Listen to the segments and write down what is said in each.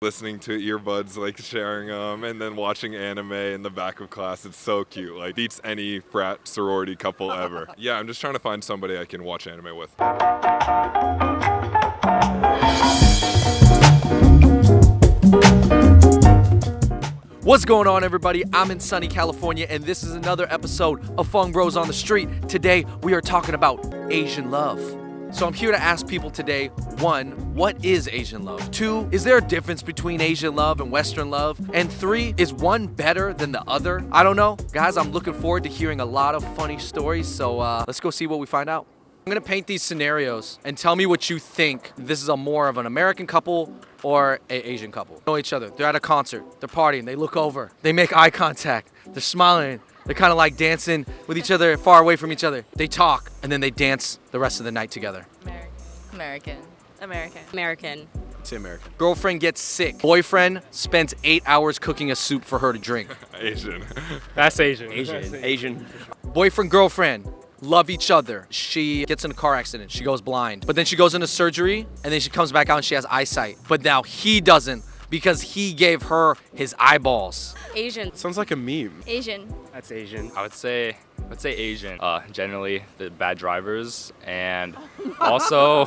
listening to earbuds, like sharing them, and then watching anime in the back of class. It's so cute. Like, beats any frat sorority couple ever. Yeah, I'm just trying to find somebody I can watch anime with. What's going on, everybody? I'm in sunny California, and this is another episode of Fung Bros on the Street. Today, we are talking about Asian love. So I'm here to ask people today, 1, what is Asian love? 2, is there a difference between Asian love and Western love? And 3, is one better than the other? I don't know. Guys, I'm looking forward to hearing a lot of funny stories, so let's go see what we find out. I'm gonna paint these scenarios and tell me what you think. This is a more of an American couple or an Asian couple. They know each other. They're at a concert. They're partying. They look over. They make eye contact. They're smiling. They're kind of like dancing with each other, far away from each other. They talk, and then they dance the rest of the night together. American. American. Say American. Girlfriend gets sick. Boyfriend spends 8 hours cooking a soup for her to drink. Asian. That's Asian. Asian. Boyfriend, girlfriend love each other. She gets in a car accident. She goes blind. But then she goes into surgery, and then she comes back out and she has eyesight. But now he doesn't because he gave her his eyeballs. Asian. Sounds like a meme. Asian. That's Asian. I would say Asian. Generally the bad drivers, and also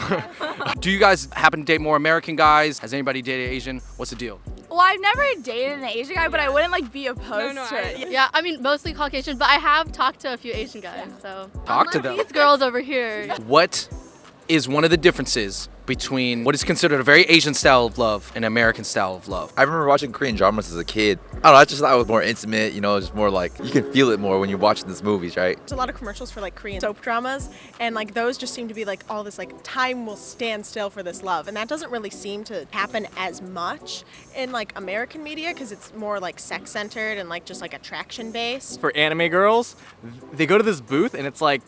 Do you guys happen to date more American guys? Has anybody dated Asian? What's the deal? Well, I've never dated an Asian guy, but I wouldn't like be opposed to it. Yeah, I mean mostly Caucasian, but I have talked to a few Asian guys. So Talk to them. these girls over here. What is one of the differences between what is considered a very Asian style of love and American style of love? I remember watching Korean dramas as a kid. I don't know, I just thought it was more intimate, just more like, you can feel it more when you're watching these movies, right? There's a lot of commercials for like Korean soap dramas, and like those just seem to be like all this like time will stand still for this love, and that doesn't really seem to happen as much in like American media because it's more like sex centered and like just like attraction based. For anime girls, they go to this booth and it's like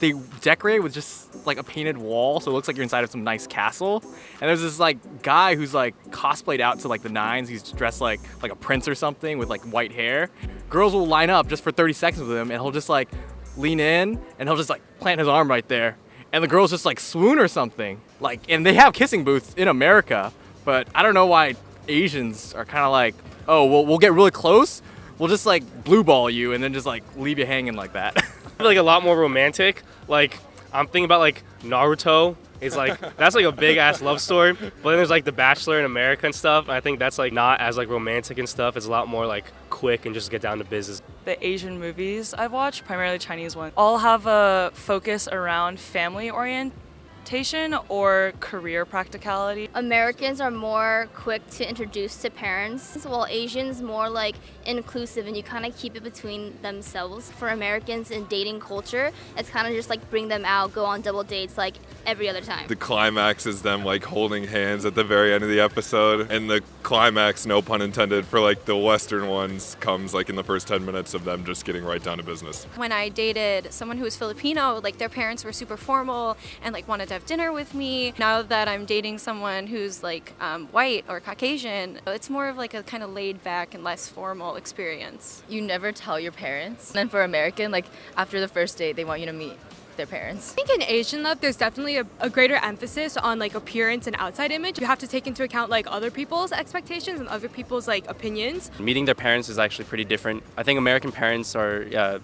they decorate with just like a painted wall, so it looks like you're inside of some nice castle. And there's this like guy who's like cosplayed out to like the nines. He's dressed like a prince or something with like white hair. Girls will line up just for 30 seconds with him, and he'll just like lean in and he'll just like plant his arm right there, and the girls just like swoon or something. Like, and they have kissing booths in America, but I don't know why Asians are kind of like, oh, well, we'll get really close. We'll just like blue ball you and then just like leave you hanging like that. Like a lot more romantic. Like, I'm thinking about like Naruto. It's like that's like a big ass love story. But then there's like The Bachelor in America and stuff. I think that's like not as like romantic and stuff. It's a lot more like quick and just get down to business. The Asian movies I've watched, primarily Chinese ones, all have a focus around family orientation or career practicality. Americans are more quick to introduce to parents, while Asians more like inclusive and you kind of keep it between themselves. For Americans in dating culture, it's kind of just like bring them out, go on double dates like every other time. The climax is them like holding hands at the very end of the episode, and the climax, no pun intended, for like the Western ones comes like in the first 10 minutes of them just getting right down to business. When I dated someone who was Filipino, like their parents were super formal and like wanted to have dinner with me. Now that I'm dating someone who's like white or Caucasian, it's more of like a kind of laid back and less formal experience. You never tell your parents. And then for American, like after the first date, they want you to meet their parents. I think in Asian love, there's definitely a greater emphasis on like appearance and outside image. You have to take into account like other people's expectations and other people's like opinions. meeting their parents is actually pretty different. I think American parents are a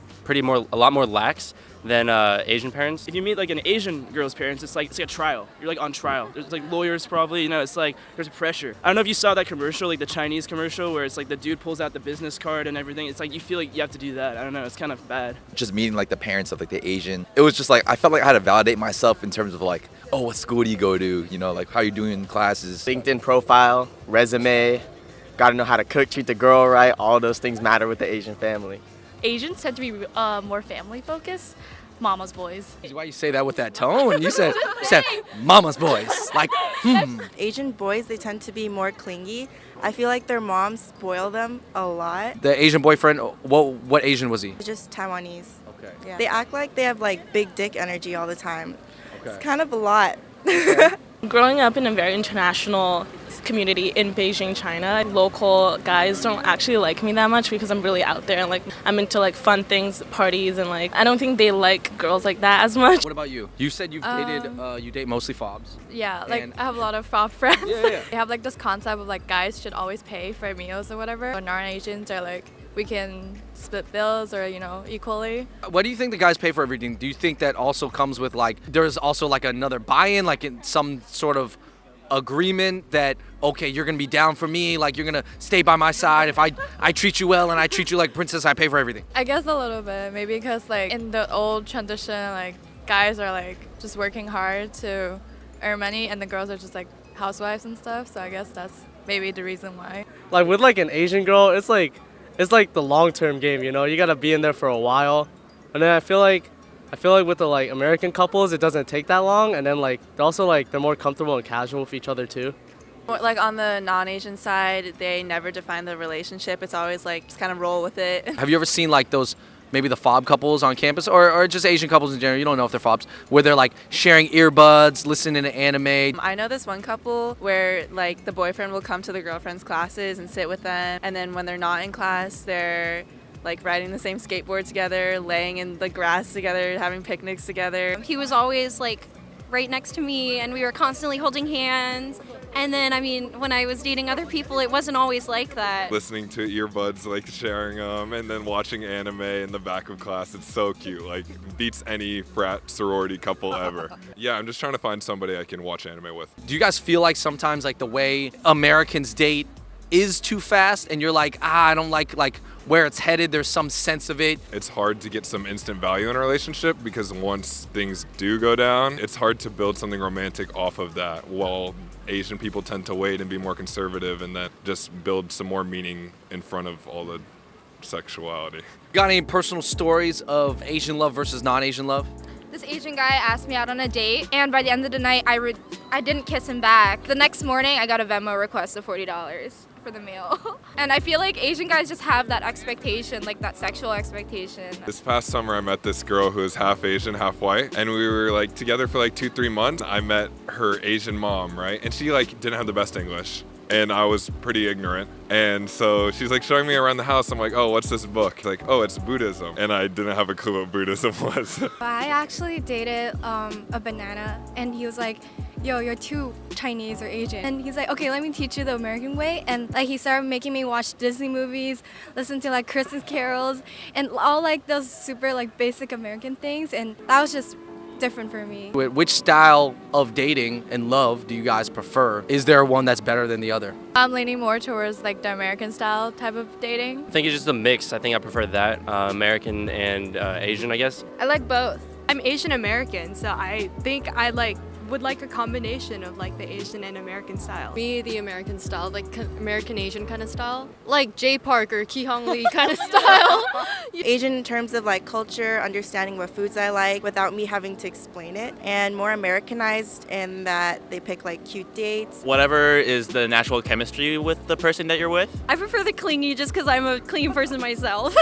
lot more lax than Asian parents. If you meet like an Asian girl's parents, it's like a trial. You're like on trial. There's like lawyers probably, it's like there's pressure. I don't know if you saw that commercial, like the Chinese commercial where it's like the dude pulls out the business card and everything. It's like you feel like you have to do that. I don't know, it's kind of bad. Just meeting like the parents of like the Asian, it was just like, I felt like I had to validate myself in terms of like, oh, what school do you go to? Like how you doing in classes? LinkedIn profile, resume, gotta know how to cook, treat the girl right. All those things matter with the Asian family. Asians tend to be more family focused. Mama's boys. Why you say that with that tone? You said mama's boys. Like, Asian boys, they tend to be more clingy. I feel like their moms spoil them a lot. The Asian boyfriend, what Asian was he? Just Taiwanese. Okay. Yeah. They act like they have like big dick energy all the time. Okay. It's kind of a lot. Growing up in a very international community in Beijing, China, local guys don't actually like me that much because I'm really out there and like I'm into like fun things, parties, and like I don't think they like girls like that as much. What about you? You said you've dated, you date mostly fobs. Yeah, like And- I have a lot of fob friends. Yeah. They have like this concept of like guys should always pay for meals or whatever. But non-Asians are like, we can split bills or, equally. What do you think the guys pay for everything? Do you think that also comes with like, there's also like another buy-in, like in some sort of agreement that, okay, you're gonna be down for me, like you're gonna stay by my side. If I treat you well and I treat you like a princess, I pay for everything. I guess a little bit, maybe because like in the old tradition, like guys are like just working hard to earn money and the girls are just like housewives and stuff. So I guess that's maybe the reason why. Like with like an Asian girl, it's like the long-term game, you gotta be in there for a while. And then I feel like with the like American couples, it doesn't take that long, and then like they're more comfortable and casual with each other too. Like on the non-Asian side, they never define the relationship. It's always like just kind of roll with it. Have you ever seen like those, maybe the fob couples on campus, or just Asian couples in general, you don't know if they're fobs, where they're like sharing earbuds, listening to anime? I know this one couple where like the boyfriend will come to the girlfriend's classes and sit with them, and then when they're not in class, they're like riding the same skateboard together, laying in the grass together, having picnics together. He was always like right next to me and we were constantly holding hands. And then, I mean, when I was dating other people, it wasn't always like that. Listening to earbuds, like sharing them, and then watching anime in the back of class. It's so cute. Like, beats any frat sorority couple ever. Yeah, I'm just trying to find somebody I can watch anime with. Do you guys feel like sometimes like the way Americans date is too fast and you're like, I don't like where it's headed, there's some sense of it? It's hard to get some instant value in a relationship because once things do go down, it's hard to build something romantic off of that, while Asian people tend to wait and be more conservative and that just build some more meaning in front of all the sexuality. Got any personal stories of Asian love versus non-Asian love? This Asian guy asked me out on a date, and by the end of the night, I didn't kiss him back. The next morning, I got a Venmo request of $40 for the meal. And I feel like Asian guys just have that expectation, like that sexual expectation. This past summer, I met this girl who was half Asian, half white, and we were like together for like 2-3 months. I met her Asian mom, right? And she like didn't have the best English. And I was pretty ignorant. And so she's like showing me around the house. I'm like, oh, what's this book? She's like, oh, it's Buddhism. And I didn't have a clue what Buddhism was. I actually dated a banana, and he was like, yo, you're too Chinese or Asian. And he's like, okay, let me teach you the American way. And like he started making me watch Disney movies, listen to like Christmas carols, and all like those super like basic American things. And that was just different for me. Which style of dating and love do you guys prefer? Is there one that's better than the other? I'm leaning more towards like the American style type of dating. I think it's just a mix. I think I prefer that, American and Asian, I guess. I like both. I'm Asian American, so I think I would like a combination of like the Asian and American style. Me, the American style, like American Asian kind of style, like Jay Park or Ki Hong Lee kind of style. Asian in terms of like culture, understanding what foods I like without me having to explain it, and more Americanized in that they pick like cute dates. Whatever is the natural chemistry with the person that you're with. I prefer the clingy just because I'm a clingy person myself.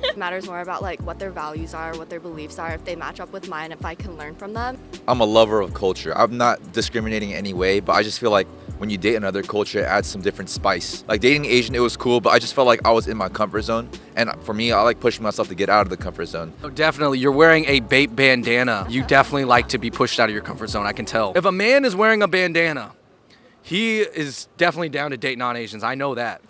It matters more about like what their values are, what their beliefs are, if they match up with mine, if I can learn from them. I'm a lover of culture. I'm not discriminating in any way, but I just feel like when you date another culture, it adds some different spice. Like dating Asian, it was cool, but I just felt like I was in my comfort zone. And for me, I like pushing myself to get out of the comfort zone. Oh, definitely. You're wearing a Bape bandana. You definitely like to be pushed out of your comfort zone, I can tell. If a man is wearing a bandana, he is definitely down to date non-Asians. I know that.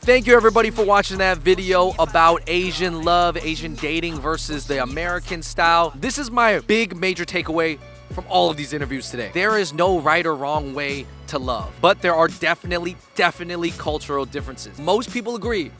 Thank you everybody for watching that video about Asian love, Asian dating versus the American style. This is my big major takeaway from all of these interviews today. There is no right or wrong way to love, but there are definitely cultural differences. Most people agree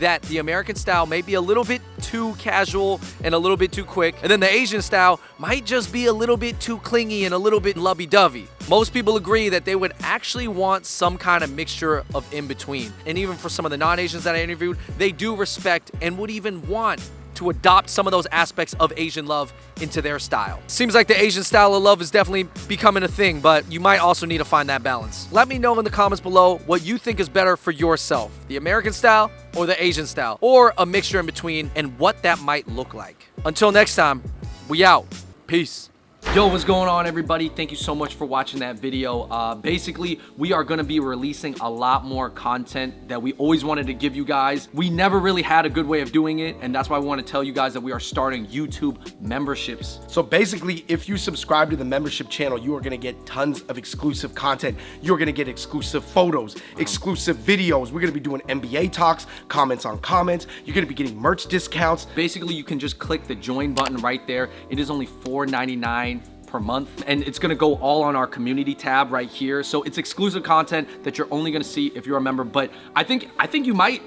that the American style may be a little bit too casual and a little bit too quick, and then the Asian style might just be a little bit too clingy and a little bit lovey-dovey. Most people agree that they would actually want some kind of mixture of in-between. And even for some of the non-Asians that I interviewed, they do respect and would even want to adopt some of those aspects of Asian love into their style. Seems like the Asian style of love is definitely becoming a thing, but you might also need to find that balance. Let me know in the comments below what you think is better for yourself, the American style or the Asian style, or a mixture in between, and what that might look like. Until next time, we out. Peace. Yo, what's going on, everybody? Thank you so much for watching that video. Basically, we are going to be releasing a lot more content that we always wanted to give you guys. We never really had a good way of doing it, and that's why I want to tell you guys that we are starting YouTube memberships. So basically, if you subscribe to the membership channel, you are going to get tons of exclusive content. You're going to get exclusive photos, exclusive videos. We're going to be doing NBA talks, comments on comments. You're going to be getting merch discounts. Basically, you can just click the join button right there. It is only $4.99 per month, and it's gonna go all on our community tab right here. So it's exclusive content that you're only gonna see if you're a member, but I think you might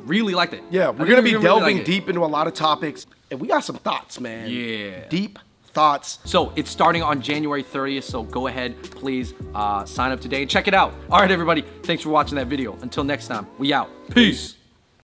really like it. Yeah, we're gonna be delving deep into a lot of topics, and we got some thoughts, man. Yeah. Deep thoughts. So it's starting on January 30th, so go ahead, please sign up today and check it out. All right, everybody, thanks for watching that video. Until next time, we out. Peace.